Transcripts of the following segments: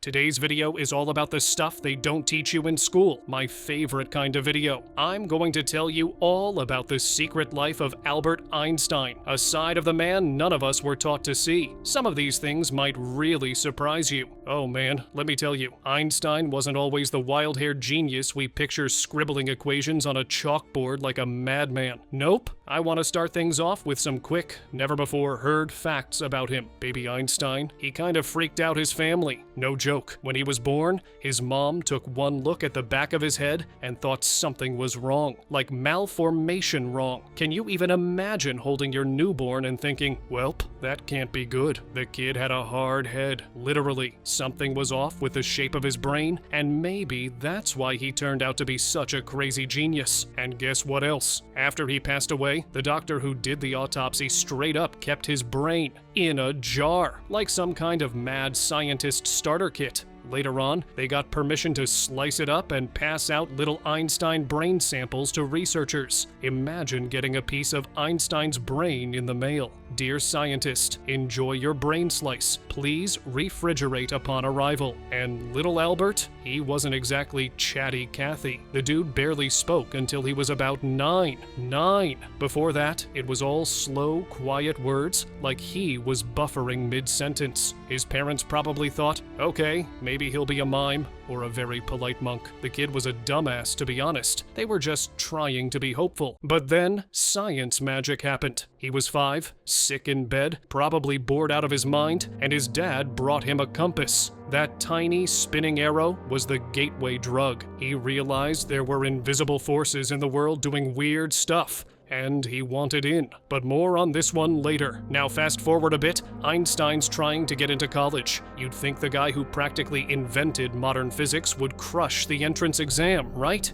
Today's video is all about the stuff they don't teach you in school, my favorite kind of video. I'm going to tell you all about the secret life of Albert Einstein, a side of the man none of us were taught to see. Some of these things might really surprise you. Oh man, let me tell you, Einstein wasn't always the wild-haired genius we picture scribbling equations on a chalkboard like a madman. Nope. I want to start things off with some quick, never-before-heard facts about him. Baby Einstein, he kind of freaked out his family. No joke. When he was born, his mom took one look at the back of his head and thought something was wrong. Like malformation wrong. Can you even imagine holding your newborn and thinking, welp, that can't be good. The kid had a hard head. Literally, something was off with the shape of his brain, and maybe that's why he turned out to be such a crazy genius. And guess what else? After he passed away, the doctor who did the autopsy straight up kept his brain in a jar, like some kind of mad scientist starter kit. Later on, they got permission to slice it up and pass out little Einstein brain samples to researchers. Imagine getting a piece of Einstein's brain in the mail. Dear scientist, enjoy your brain slice. Please refrigerate upon arrival. And little Albert, he wasn't exactly chatty Cathy. The dude barely spoke until he was about 9. Before that, it was all slow, quiet words, like he was buffering mid-sentence. His parents probably thought, okay, maybe he'll be a mime or a very polite monk. The kid was a dumbass, to be honest. They were just trying to be hopeful. But then, science magic happened. He was 5, sick in bed, probably bored out of his mind, and his dad brought him a compass. That tiny spinning arrow was the gateway drug. He realized there were invisible forces in the world doing weird stuff, and he wanted in. But more on this one later. Now fast forward a bit, Einstein's trying to get into college. You'd think the guy who practically invented modern physics would crush the entrance exam, right?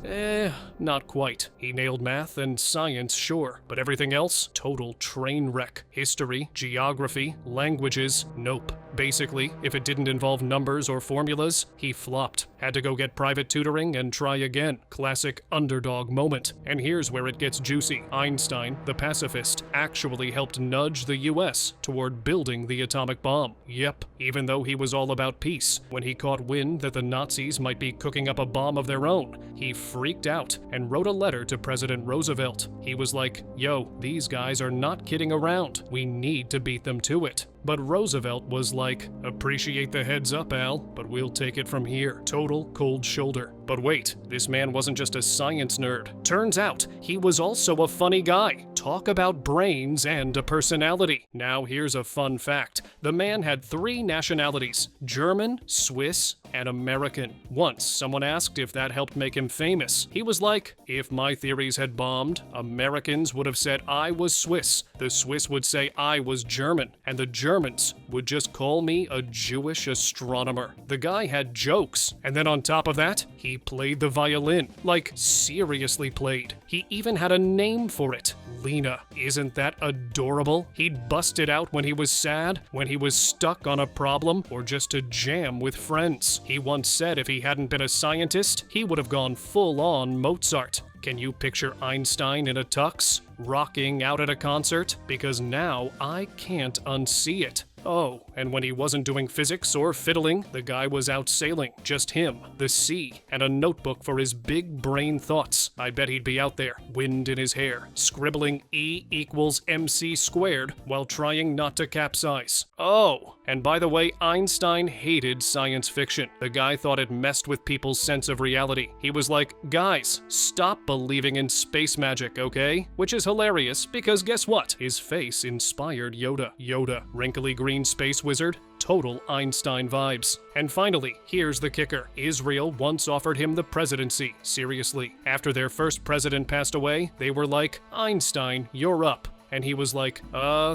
Not quite. He nailed math and science, sure, but everything else? Total train wreck. History, geography, languages, nope. Basically, if it didn't involve numbers or formulas, he flopped. Had to go get private tutoring and try again. Classic underdog moment. And here's where it gets juicy. Einstein, the pacifist, actually helped nudge the US toward building the atomic bomb. Yep, even though he was all about peace. When he caught wind that the Nazis might be cooking up a bomb of their own, he freaked out and wrote a letter to President Roosevelt. He was like, yo, these guys are not kidding around. We need to beat them to it. But Roosevelt was like, appreciate the heads up, Al, but we'll take it from here. Total cold shoulder. But wait, this man wasn't just a science nerd. Turns out, he was also a funny guy. Talk about brains and a personality. Now here's a fun fact. The man had 3 nationalities: German, Swiss, and American. Once, someone asked if that helped make him famous. He was like, if my theories had bombed, Americans would have said I was Swiss, the Swiss would say I was German, and the Germans would just call me a Jewish astronomer. The guy had jokes, and then on top of that, he played the violin. Like, seriously played. He even had a name for it. Lena. Isn't that adorable? He'd bust it out when he was sad, when he was stuck on a problem, or just to jam with friends. He once said if he hadn't been a scientist, he would have gone full-on Mozart. Can you picture Einstein in a tux, rocking out at a concert? Because now I can't unsee it. Oh, and when he wasn't doing physics or fiddling, the guy was out sailing. Just him, the sea, and a notebook for his big brain thoughts. I bet he'd be out there, wind in his hair, scribbling E equals MC squared while trying not to capsize. Oh, and by the way, Einstein hated science fiction. The guy thought it messed with people's sense of reality. He was like, guys, stop believing in space magic, okay? Which is hilarious, because guess what? His face inspired Yoda. Yoda, wrinkly green space wizard, total Einstein vibes. And finally, here's the kicker. Israel once offered him the presidency. Seriously. After their first president passed away, they were like, Einstein, you're up. And he was like,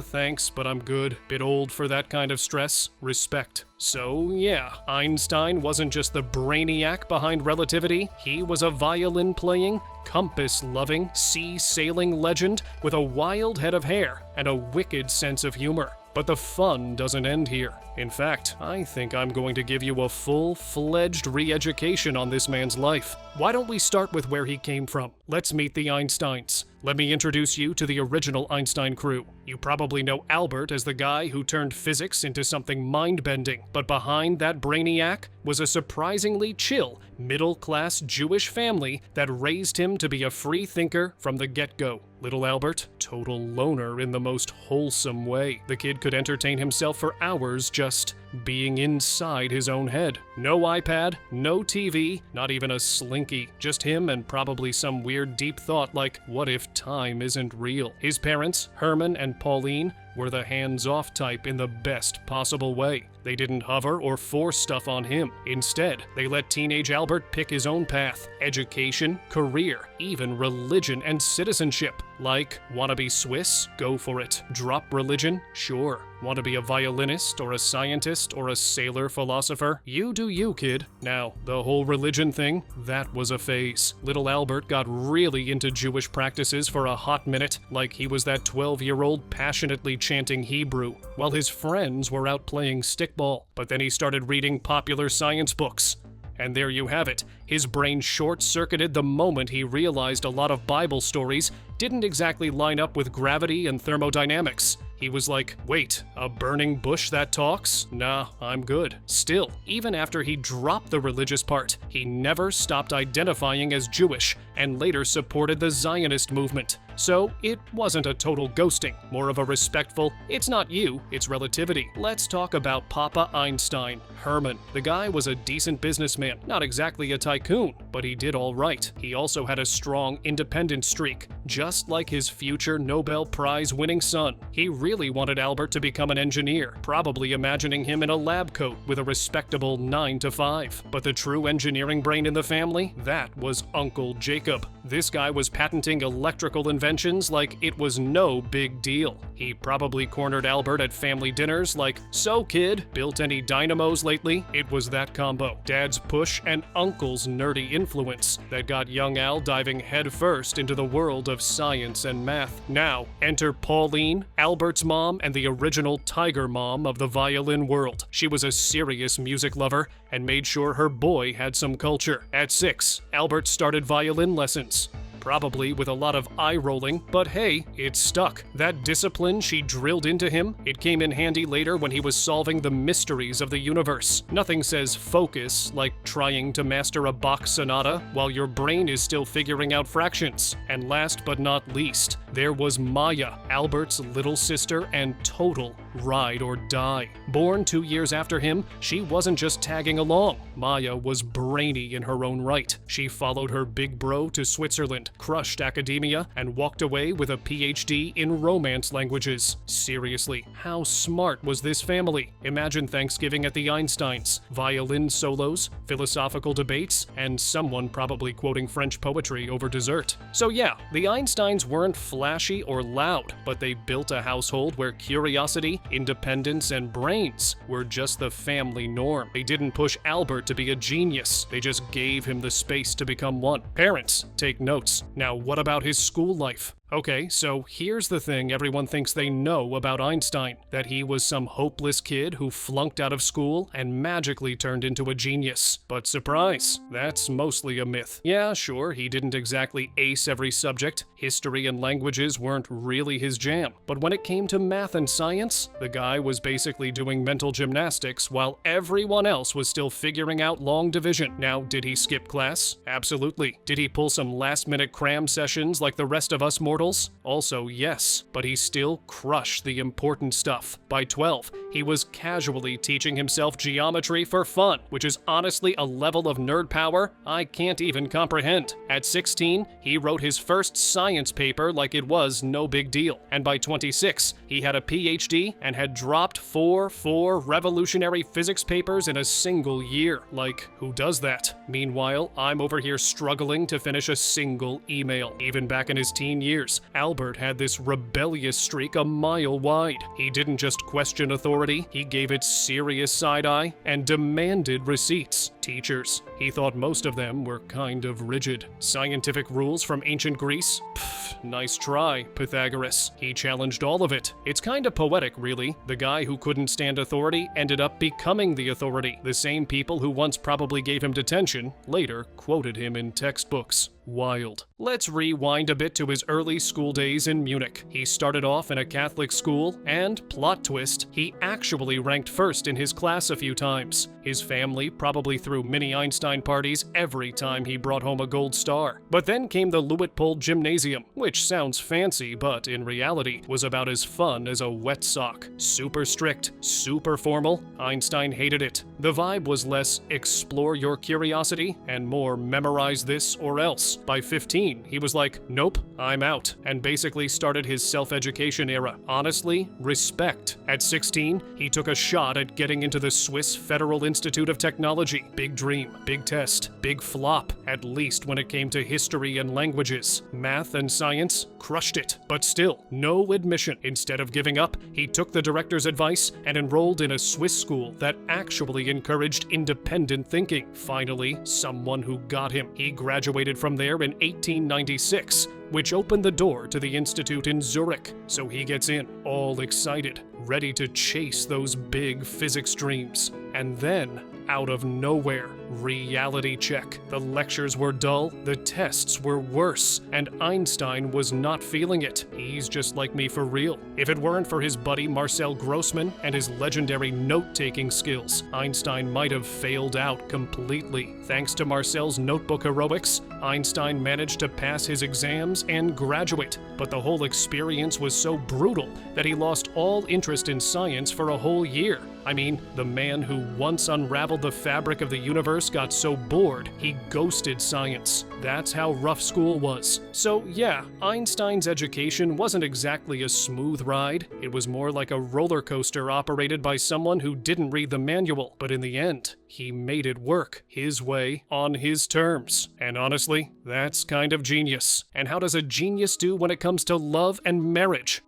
thanks, but I'm good. Bit old for that kind of stress. Respect. So yeah, Einstein wasn't just the brainiac behind relativity. He was a violin-playing, compass-loving, sea-sailing legend with a wild head of hair and a wicked sense of humor. But the fun doesn't end here. In fact, I think I'm going to give you a full-fledged re-education on this man's life. Why don't we start with where he came from? let's meet the Einsteins. Let me introduce you to the original Einstein crew. You probably know Albert as the guy who turned physics into something mind-bending, but behind that brainiac was a surprisingly chill, middle-class Jewish family that raised him to be a free thinker from the get-go. Little Albert, total loner in the most wholesome way. The kid could entertain himself for hours just being inside his own head. No iPad, no TV, not even a slinky. Just him and probably some weird deep thought like, what if time isn't real? His parents, Herman and Pauline, were the hands-off type in the best possible way. They didn't hover or force stuff on him. Instead, they let teenage Albert pick his own path. Education, career, even religion and citizenship. Like, wanna be Swiss? Go for it. Drop religion? Sure. Want to be a violinist or a scientist or a sailor philosopher? You do you, kid. Now, the whole religion thing, that was a phase. Little Albert got really into Jewish practices for a hot minute, like he was that 12-year-old passionately chanting Hebrew, while his friends were out playing stickball. But then he started reading popular science books. And there you have it. His brain short-circuited the moment he realized a lot of Bible stories didn't exactly line up with gravity and thermodynamics. He was like, wait, a burning bush that talks? Nah, I'm good. Still, even after he dropped the religious part, he never stopped identifying as Jewish and later supported the Zionist movement. So it wasn't a total ghosting, more of a respectful, it's not you, it's relativity. Let's talk about Papa Einstein, Herman. The guy was a decent businessman, not exactly a tycoon, but he did all right. He also had a strong independent streak, just like his future Nobel Prize winning son. He really wanted Albert to become an engineer, probably imagining him in a lab coat with a respectable 9 to 5. But the true engineering brain in the family, that was Uncle Jacob. This guy was patenting electrical inventions like it was no big deal. He probably cornered Albert at family dinners like, so kid, built any dynamos lately? It was that combo. Dad's push and uncle's nerdy influence that got young Al diving headfirst into the world of science and math. Now, enter Pauline, Albert's mom and the original tiger mom of the violin world. She was a serious music lover and made sure her boy had some culture. At 6, Albert started violin lessons. Probably with a lot of eye-rolling, but hey, it stuck. That discipline she drilled into him, it came in handy later when he was solving the mysteries of the universe. Nothing says focus like trying to master a Bach sonata while your brain is still figuring out fractions. And last but not least, there was Maya, Albert's little sister and total ride or die. Born 2 years after him, she wasn't just tagging along. Maya was brainy in her own right. She followed her big bro to Switzerland, crushed academia, and walked away with a PhD in Romance languages. Seriously, how smart was this family? Imagine Thanksgiving at the Einsteins. Violin solos, philosophical debates, and someone probably quoting French poetry over dessert. So yeah, the Einsteins weren't flashy or loud, but they built a household where curiosity, independence, and brains were just the family norm. They didn't push Albert to be a genius. They just gave him the space to become one. Parents, take notes. Now, what about his school life? Okay, so here's the thing everyone thinks they know about Einstein, that he was some hopeless kid who flunked out of school and magically turned into a genius. But surprise, that's mostly a myth. Yeah, sure, he didn't exactly ace every subject. History and languages weren't really his jam. But when it came to math and science, the guy was basically doing mental gymnastics while everyone else was still figuring out long division. Now, did he skip class? Absolutely. Did he pull some last-minute cram sessions like the rest of us mortals? Also, yes, but he still crushed the important stuff. By 12, he was casually teaching himself geometry for fun, which is honestly a level of nerd power I can't even comprehend. At 16, he wrote his first science paper like it was no big deal. And by 26, he had a PhD and had dropped four revolutionary physics papers in a single year. Like, who does that? Meanwhile, I'm over here struggling to finish a single email. Even back in his teen years, Albert had this rebellious streak a mile wide. He didn't just question authority, he gave it serious side-eye and demanded receipts. Teachers. He thought most of them were kind of rigid. Scientific rules from ancient Greece? Pfft, nice try, Pythagoras. He challenged all of it. It's kinda poetic, really. The guy who couldn't stand authority ended up becoming the authority. The same people who once probably gave him detention later quoted him in textbooks. Wild. Let's rewind a bit to his early school days in Munich. He started off in a Catholic school, and, plot twist, he actually ranked first in his class a few times. His family probably threw mini Einstein parties every time he brought home a gold star. But then came the Luitpold Gymnasium, which sounds fancy, but in reality was about as fun as a wet sock. Super strict, super formal. Einstein hated it. The vibe was less explore your curiosity and more memorize this or else. By 15, he was like, nope, I'm out, and basically started his self-education era. Honestly, respect. At 16, he took a shot at getting into the Swiss Federal Institute of Technology. Big dream, big test, big flop, at least when it came to history and languages. Math and science, crushed it. But still, no admission. Instead of giving up, he took the director's advice and enrolled in a Swiss school that actually encouraged independent thinking. Finally, someone who got him. He graduated from there in 1896, which opened the door to the institute in Zurich. So he gets in, all excited, ready to chase those big physics dreams. And then, out of nowhere, reality check. The lectures were dull, the tests were worse, and Einstein was not feeling it. He's just like me for real. If it weren't for his buddy Marcel Grossman and his legendary note-taking skills, Einstein might have failed out completely. Thanks to Marcel's notebook heroics, Einstein managed to pass his exams and graduate, but the whole experience was so brutal that he lost all interest in science for a whole year. I mean, the man who once unraveled the fabric of the universe got so bored, he ghosted science. That's how rough school was. So yeah, Einstein's education wasn't exactly a smooth ride. It was more like a roller coaster operated by someone who didn't read the manual. But in the end, he made it work, his way, on his terms. And honestly, that's kind of genius. And how does a genius do when it comes to love and marriage?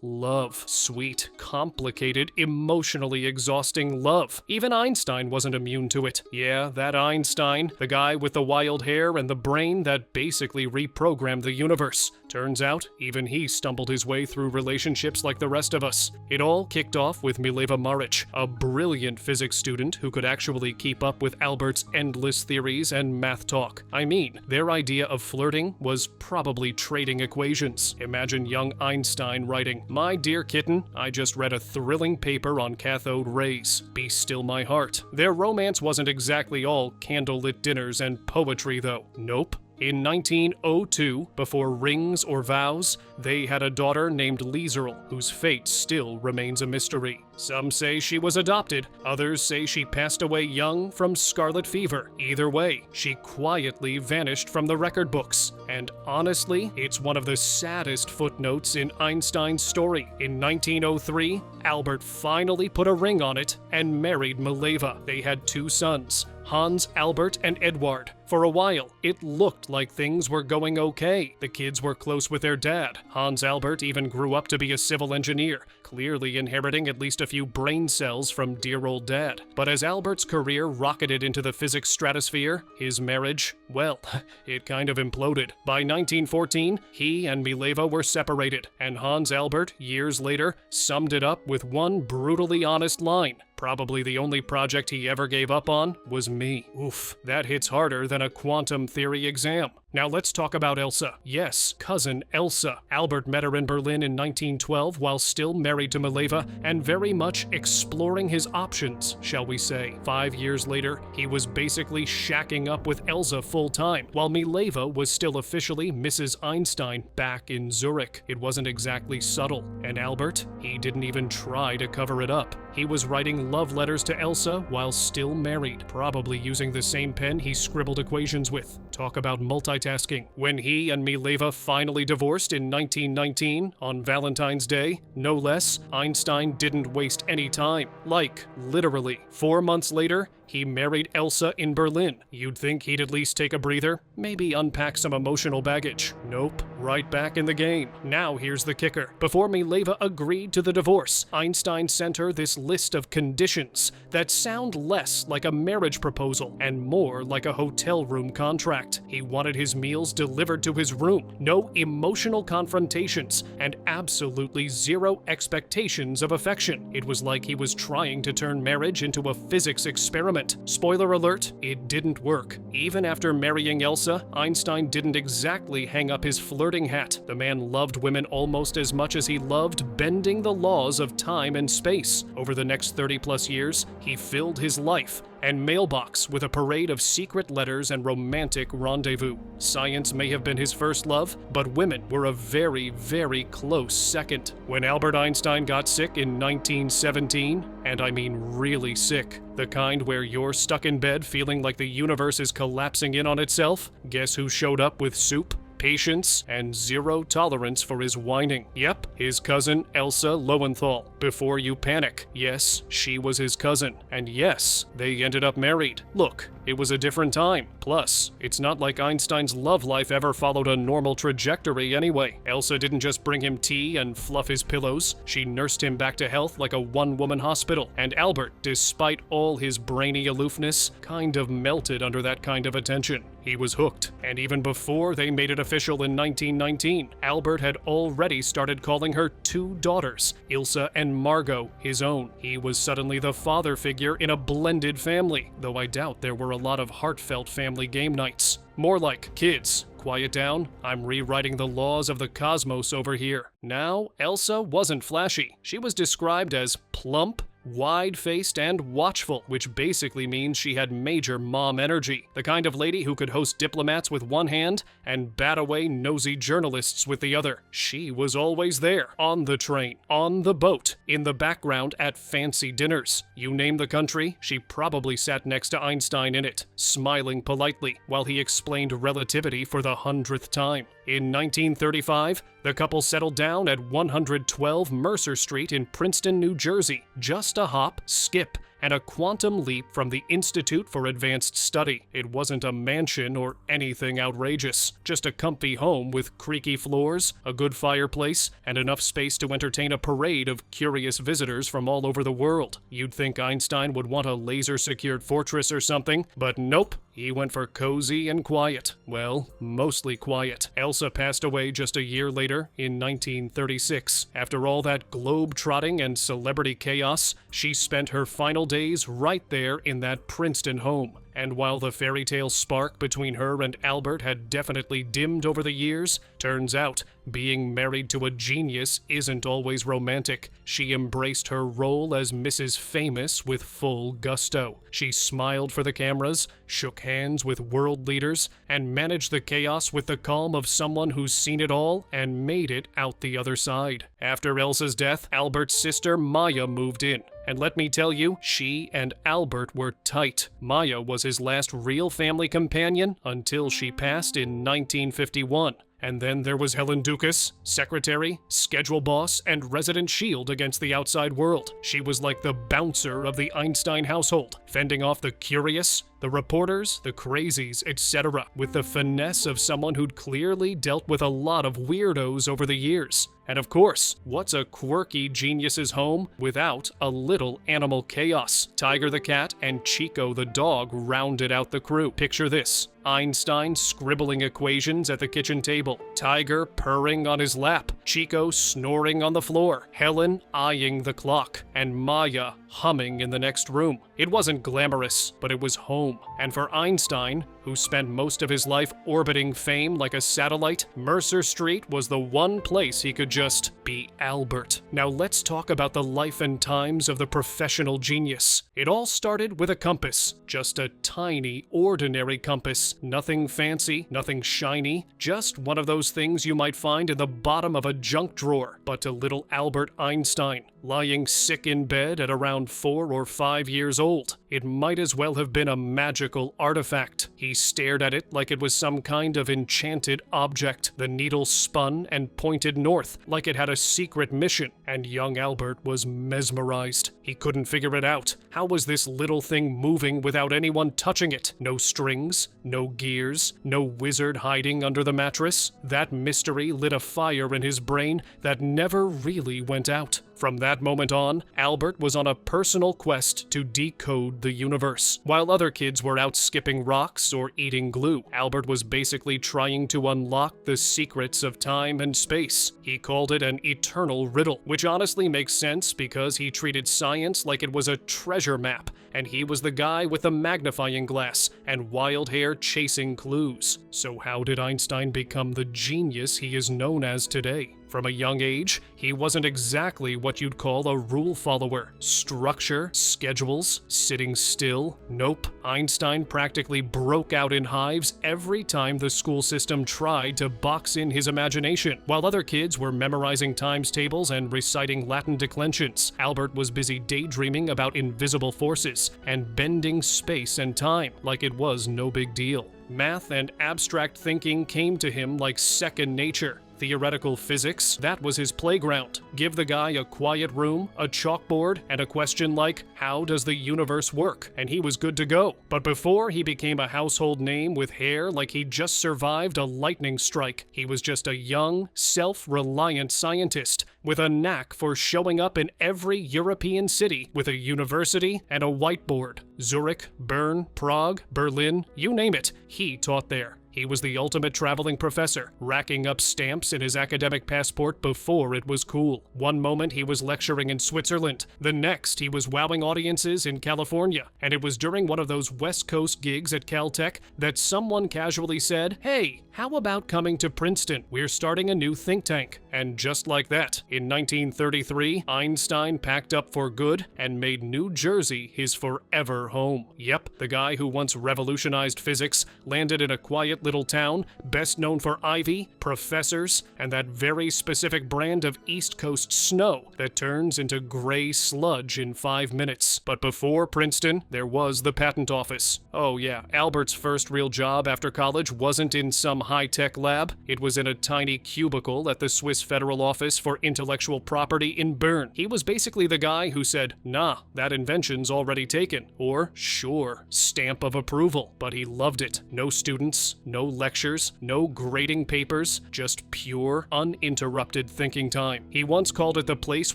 Love. Sweet, complicated, emotionally exhausting love. Even Einstein wasn't immune to it. Yeah, that Einstein, the guy with the wild hair and the brain that basically reprogrammed the universe. Turns out, even he stumbled his way through relationships like the rest of us. It all kicked off with Mileva Maric, a brilliant physics student who could actually keep up with Albert's endless theories and math talk. I mean, their idea of flirting was probably trading equations. Imagine young Einstein writing, "My dear kitten, I just read a thrilling paper on cathode rays. Be still my heart." Their romance wasn't exactly all candlelit dinners and poetry though. Nope. In 1902, before rings or vows, they had a daughter named Lieserl, whose fate still remains a mystery. Some say she was adopted, others say she passed away young from scarlet fever. Either way, she quietly vanished from the record books. And honestly, it's one of the saddest footnotes in Einstein's story. In 1903, Albert finally put a ring on it and married Mileva. They had 2 sons, Hans Albert and Eduard. For a while, it looked like things were going okay. The kids were close with their dad. Hans Albert even grew up to be a civil engineer, clearly inheriting at least a few brain cells from dear old dad. But as Albert's career rocketed into the physics stratosphere, his marriage, well, it kind of imploded. By 1914, he and Mileva were separated, and Hans Albert, years later, summed it up with one brutally honest line. Probably the only project he ever gave up on was me. Oof, that hits harder than a quantum theory exam. Now let's talk about Elsa. Yes, cousin Elsa. Albert met her in Berlin in 1912 while still married to Mileva and very much exploring his options, shall we say. 5 years later, he was basically shacking up with Elsa full-time, while Mileva was still officially Mrs. Einstein back in Zurich. It wasn't exactly subtle. And Albert, he didn't even try to cover it up. He was writing love letters to Elsa while still married, probably using the same pen he scribbled equations with. Talk about multitasking. When he and Mileva finally divorced in 1919, on Valentine's Day, no less, Einstein didn't waste any time. Like, literally. 4 months later, He married Elsa in Berlin. You'd think he'd at least take a breather, maybe unpack some emotional baggage. Nope, right back in the game. Now here's the kicker. Before Mileva agreed to the divorce, Einstein sent her this list of conditions that sound less like a marriage proposal and more like a hotel room contract. He wanted his meals delivered to his room, no emotional confrontations, and absolutely zero expectations of affection. It was like he was trying to turn marriage into a physics experiment. Spoiler alert, it didn't work. Even after marrying Elsa, Einstein didn't exactly hang up his flirting hat. The man loved women almost as much as he loved bending the laws of time and space. Over the next 30+ years, he filled his life and mailbox with a parade of secret letters and romantic rendezvous. Science may have been his first love, but women were a very, very close second. When Albert Einstein got sick in 1917, and I mean really sick, the kind where you're stuck in bed feeling like the universe is collapsing in on itself, guess who showed up with soup, patience, and zero tolerance for his whining? Yep, his cousin Elsa Lowenthal. Before you panic, yes, she was his cousin. And yes, they ended up married. Look, it was a different time. Plus, it's not like Einstein's love life ever followed a normal trajectory anyway. Elsa didn't just bring him tea and fluff his pillows. She nursed him back to health like a one-woman hospital. And Albert, despite all his brainy aloofness, kind of melted under that kind of attention. He was hooked. And even before they made it official in 1919, Albert had already started calling her two daughters, Ilsa and Margot, his own. He was suddenly the father figure in a blended family, though I doubt there were a lot of heartfelt family game nights. More like, kids, quiet down, I'm rewriting the laws of the cosmos over here. Now, Elsa wasn't flashy. She was described as plump, wide-faced, and watchful, which basically means she had major mom energy. The kind of lady who could host diplomats with one hand and bat away nosy journalists with the other. She was always there, on the train, on the boat, in the background at fancy dinners. You name the country, she probably sat next to Einstein in it, smiling politely while he explained relativity for the 100th time. In 1935, the couple settled down at 112 Mercer Street in Princeton, New Jersey, just a hop, skip, and a quantum leap from the Institute for Advanced Study. It wasn't a mansion or anything outrageous, just a comfy home with creaky floors, a good fireplace, and enough space to entertain a parade of curious visitors from all over the world. You'd think Einstein would want a laser-secured fortress or something, but nope. He went for cozy and quiet. Well, mostly quiet. Elsa passed away just a year later, in 1936. After all that globe-trotting and celebrity chaos, she spent her final days right there in that Princeton home. And while the fairy tale spark between her and Albert had definitely dimmed over the years, turns out being married to a genius isn't always romantic. She embraced her role as Mrs. Famous with full gusto. She smiled for the cameras, shook hands with world leaders, and managed the chaos with the calm of someone who's seen it all and made it out the other side. After Elsa's death, Albert's sister Maya moved in. And let me tell you, she and Albert were tight. Maya was his last real family companion until she passed in 1951. And then there was Helen Dukas, secretary, schedule boss, and resident shield against the outside world. She was like the bouncer of the Einstein household, fending off the curious, the reporters, the crazies, etc., with the finesse of someone who'd clearly dealt with a lot of weirdos over the years. And of course, what's a quirky genius's home without a little animal chaos? Tiger the cat and Chico the dog rounded out the crew. Picture this: Einstein scribbling equations at the kitchen table, Tiger purring on his lap, Chico snoring on the floor, Helen eyeing the clock, and Maya humming in the next room. It wasn't glamorous, but it was home. And for Einstein, who spent most of his life orbiting fame like a satellite, Mercer Street was the one place he could just be Albert. Now let's talk about the life and times of the professional genius. It all started with a compass, just a tiny, ordinary compass. Nothing fancy, nothing shiny, just one of those things you might find in the bottom of a junk drawer. But to little Albert Einstein, lying sick in bed at around 4 or 5 years old, it might as well have been a magical artifact. He stared at it like it was some kind of enchanted object. The needle spun and pointed north, like it had a secret mission, and young Albert was mesmerized. He couldn't figure it out. How was this little thing moving without anyone touching it? No strings, no gears, no wizard hiding under the mattress? That mystery lit a fire in his brain that never really went out. From that moment on, Albert was on a personal quest to decode the universe. While other kids were out skipping rocks or eating glue, Albert was basically trying to unlock the secrets of time and space. He called it an eternal riddle, which honestly makes sense because he treated science like it was a treasure map, and he was the guy with the magnifying glass and wild hair chasing clues. So how did Einstein become the genius he is known as today? From a young age, he wasn't exactly what you'd call a rule follower. Structure, schedules, sitting still. Nope. Einstein practically broke out in hives every time the school system tried to box in his imagination. While other kids were memorizing times tables and reciting Latin declensions, Albert was busy daydreaming about invisible forces and bending space and time like it was no big deal. Math and abstract thinking came to him like second nature. Theoretical physics, that was his playground. Give the guy a quiet room, a chalkboard, and a question like, how does the universe work? And he was good to go. But before he became a household name with hair like he'd just survived a lightning strike, he was just a young, self-reliant scientist with a knack for showing up in every European city with a university and a whiteboard. Zurich, Bern, Prague, Berlin, you name it, he taught there. He was the ultimate traveling professor, racking up stamps in his academic passport before it was cool. One moment he was lecturing in Switzerland, the next he was wowing audiences in California, and it was during one of those West Coast gigs at Caltech that someone casually said, "Hey, how about coming to Princeton? We're starting a new think tank." And just like that, in 1933, Einstein packed up for good and made New Jersey his forever home. Yep, the guy who once revolutionized physics landed in a quiet little town, best known for ivy, professors, and that very specific brand of East Coast snow that turns into gray sludge in 5 minutes. But before Princeton, there was the patent office. Oh yeah, Albert's first real job after college wasn't in some high-tech lab. It was in a tiny cubicle at the Swiss Federal Office for Intellectual Property in Bern. He was basically the guy who said, "Nah, that invention's already taken," or "Sure," stamp of approval. But he loved it. No students, no lectures, no grading papers, just pure, uninterrupted thinking time. He once called it the place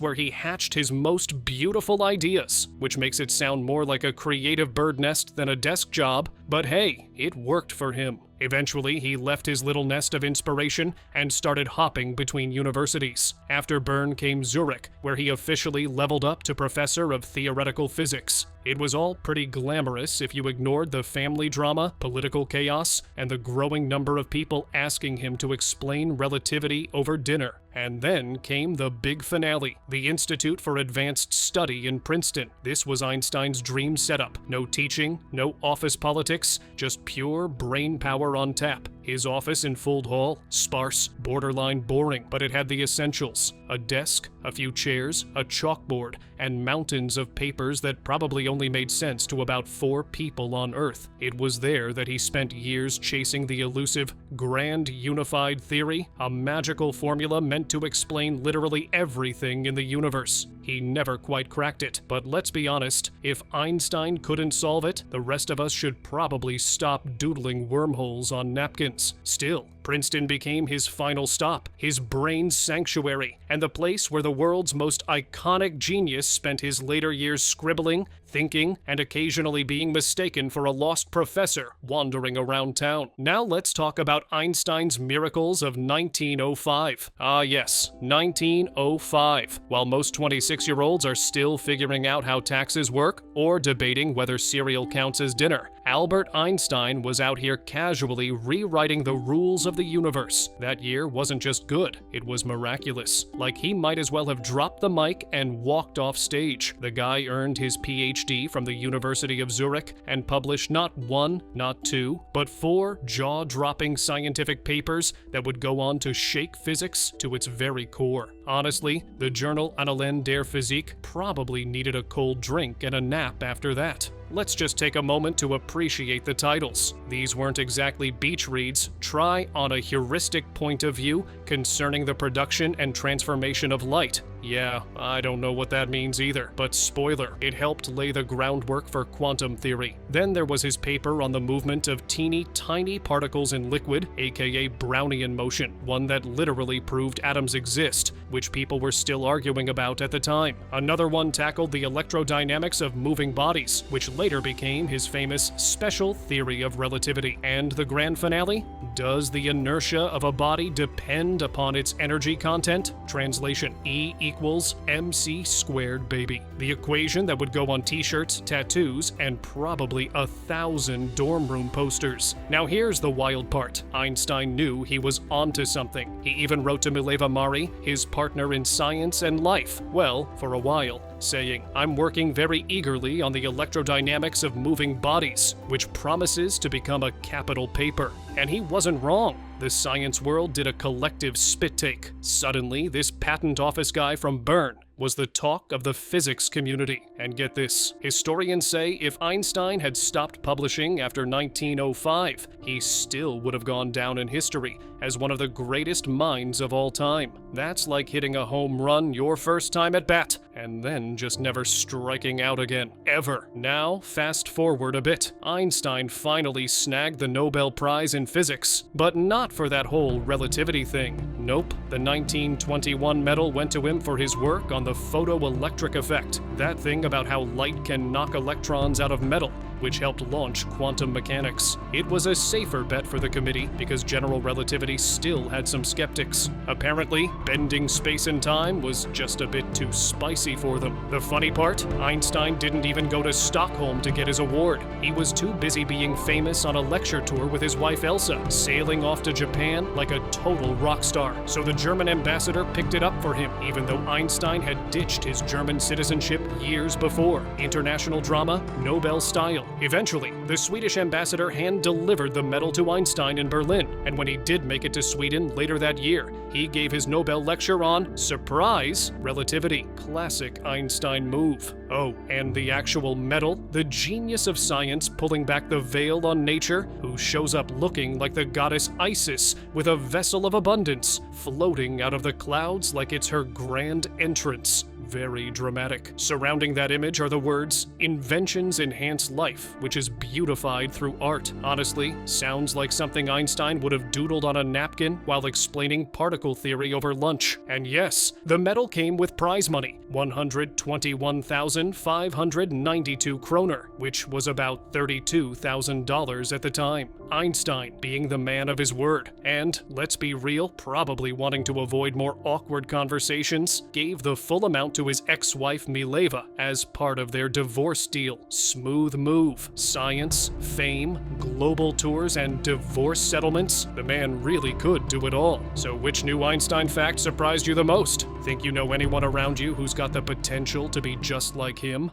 where he hatched his most beautiful ideas, which makes it sound more like a creative bird nest than a desk job, but hey, it worked for him. Eventually, he left his little nest of inspiration and started hopping between universities. After Bern came Zurich, where he officially leveled up to professor of theoretical physics. It was all pretty glamorous if you ignored the family drama, political chaos, and the growing number of people asking him to explain relativity over dinner. And then came the big finale, the Institute for Advanced Study in Princeton. This was Einstein's dream setup. No teaching, no office politics, just pure brain power on tap. His office in Fuld Hall, sparse, borderline boring, but it had the essentials. A desk, a few chairs, a chalkboard, and mountains of papers that probably only made sense to about 4 people on Earth. It was there that he spent years chasing the elusive grand unified theory, a magical formula meant to explain literally everything in the universe. He never quite cracked it, but let's be honest, if Einstein couldn't solve it, the rest of us should probably stop doodling wormholes on napkins. Still, Princeton became his final stop, his brain sanctuary, and the place where the world's most iconic genius spent his later years scribbling, thinking, and occasionally being mistaken for a lost professor wandering around town. Now let's talk about Einstein's miracles of 1905. Ah yes, 1905. While most 26-year-olds are still figuring out how taxes work, or debating whether cereal counts as dinner, Albert Einstein was out here casually rewriting the rules of the universe. That year wasn't just good, it was miraculous. Like he might as well have dropped the mic and walked off stage. The guy earned his PhD PhD from the University of Zurich and published not one, not two, but 4 jaw-dropping scientific papers that would go on to shake physics to its very core. Honestly, the journal Annalen der Physik probably needed a cold drink and a nap after that. Let's just take a moment to appreciate the titles. These weren't exactly beach reads. Try on a heuristic point of view concerning the production and transformation of light. Yeah, I don't know what that means either, but spoiler, it helped lay the groundwork for quantum theory. Then there was his paper on the movement of teeny tiny particles in liquid, aka Brownian motion, one that literally proved atoms exist, which people were still arguing about at the time. Another one tackled the electrodynamics of moving bodies, which later became his famous special theory of relativity. And the grand finale? Does the inertia of a body depend upon its energy content? Translation: E equals mc squared, baby. The equation that would go on t-shirts, tattoos, and probably 1,000 dorm room posters. Now here's the wild part. Einstein knew he was onto something. He even wrote to Mileva Mari, his partner in science and life, well, for a while, saying, "I'm working very eagerly on the electrodynamics of moving bodies, which promises to become a capital paper." And he wasn't wrong. The science world did a collective spit take. Suddenly, this patent office guy from Bern was the talk of the physics community. And get this, historians say if Einstein had stopped publishing after 1905, he still would have gone down in history as one of the greatest minds of all time. That's like hitting a home run your first time at bat, and then just never striking out again, ever. Now, fast forward a bit. Einstein finally snagged the Nobel Prize in physics, but not for that whole relativity thing. Nope, the 1921 medal went to him for his work on the photoelectric effect, that thing about how light can knock electrons out of metal, which helped launch quantum mechanics. It was a safer bet for the committee because general relativity still had some skeptics. Apparently, bending space and time was just a bit too spicy for them. The funny part? Einstein didn't even go to Stockholm to get his award. He was too busy being famous on a lecture tour with his wife Elsa, sailing off to Japan like a total rock star. So the German ambassador picked it up for him, even though Einstein had ditched his German citizenship years before. International drama, Nobel style. Eventually, the Swedish ambassador hand-delivered the medal to Einstein in Berlin, and when he did make it to Sweden later that year, he gave his Nobel lecture on, surprise, relativity. Classic Einstein move. Oh, and the actual medal? The genius of science pulling back the veil on nature, who shows up looking like the goddess Isis with a vessel of abundance, floating out of the clouds like it's her grand entrance. Very dramatic. Surrounding that image are the words, "Inventions enhance life," which is beautified through art. Honestly, sounds like something Einstein would have doodled on a napkin while explaining particle theory over lunch. And yes, the medal came with prize money, 121,592 kroner, which was about $32,000 at the time. Einstein being the man of his word, and, let's be real, probably wanting to avoid more awkward conversations, gave the full amount to his ex-wife Mileva as part of their divorce deal. Smooth move. Science, fame, global tours, and divorce settlements. The man really could do it all. So which new Einstein fact surprised you the most? Think you know anyone around you who's got the potential to be just like him?